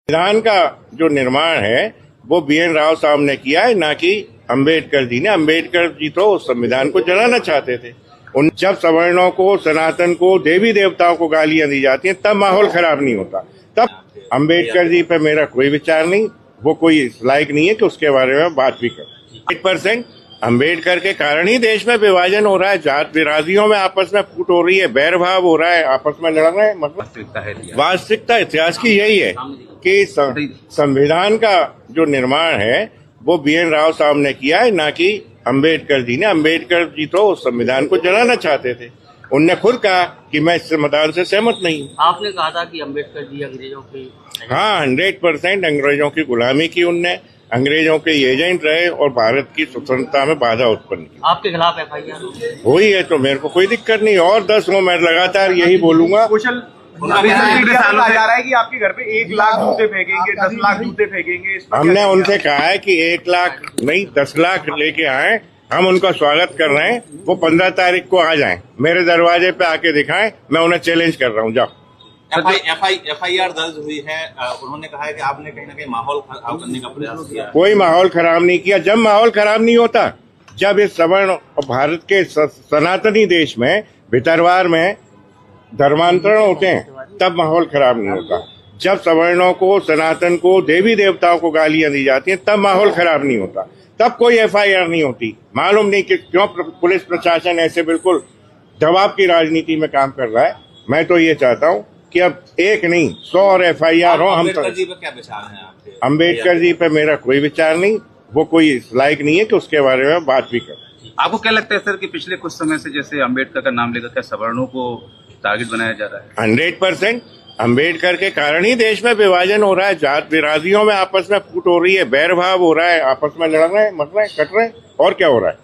संविधान का जो निर्माण है वो BN राव साहब ने किया है, ना कि अंबेडकर जी ने। अंबेडकर जी तो उस संविधान को जलाना चाहते थे। उन जब सवर्णों को, सनातन को, देवी देवताओं को गालियां दी जाती हैं तब माहौल खराब नहीं होता। तब अंबेडकर जी पे मेरा कोई विचार नहीं, वो कोई लायक नहीं है कि उसके बारे में बात भी करें। 1% अंबेडकर के कारण ही देश में विभाजन हो रहा है, जात विरादियों में आपस में फूट हो रही है, बैर भाव हो रहा है, आपस में लड़ रहे हैं। मतलब वास्तविकता इतिहास की यही है कि संविधान का जो निर्माण है वो BN राव साहब ने किया है, ना कि अंबेडकर जी ने। अंबेडकर जी तो उस संविधान को जलाना चाहते थे। उनने खुद कहा कि मैं इस संविधान से सहमत नहीं हूँ। आपने कहा था कि अंबेडकर जी अंग्रेजों की, हाँ, 100% अंग्रेजों की गुलामी की उनने, अंग्रेजों के एजेंट रहे और भारत की स्वतंत्रता में बाधा उत्पन्न की। आपके खिलाफ FIR हुई है तो मेरे को कोई दिक्कत नहीं, और 10 हो, मैं लगातार यही बोलूंगा। जा रहा है कि आपके घर पे 1 लाख जूते फेंकेंगे, 10 लाख जूते फेंकेंगे। हमने उनसे कहा है कि 1 लाख नहीं 10 लाख लेके आए, हम उनका स्वागत कर रहे हैं। वो 15 तारीख को आ जाएं, मेरे दरवाजे पे आके दिखाएं, मैं उन्हें चैलेंज कर रहा हूँ। जाओ। FIR दर्ज हुई है। उन्होंने कहा है कि आपने कहीं ना कहीं माहौल खराब करने का प्रयास किया। कोई माहौल खराब नहीं किया। जब माहौल खराब नहीं होता, जब इस सवर्ण और भारत के सनातनी देश में भितरवार में धर्मांतरण होते हैं तब माहौल खराब नहीं होता। जब सवर्णों को, सनातन को, देवी देवताओं को गालियां दी जाती हैं तब माहौल खराब नहीं होता। तब कोई FIR नहीं होती। मालूम नहीं कि क्यों पुलिस प्रशासन ऐसे बिल्कुल दबाव की राजनीति में काम कर रहा है। मैं तो ये चाहता हूँ कि अब 1 नहीं 100 और FIR हो। हम अंबेडकर जी पे क्या विचार है आपके? अंबेडकर जी पे मेरा कोई विचार नहीं, वो कोई लायक नहीं है कि उसके बारे में बात भी करें। आपको क्या लगता है सर कि पिछले कुछ समय से जैसे अंबेडकर का नाम लेकर क्या सवर्णों को टारगेट बनाया जा रहा है? 100% अंबेडकर के कारण ही देश में विभाजन हो रहा है, जात विरादियों में आपस में फूट हो रही है, बैर भाव हो रहा है, आपस में लड़ रहे हैं, मर रहे हैं, कट रहे हैं, और क्या हो रहा है।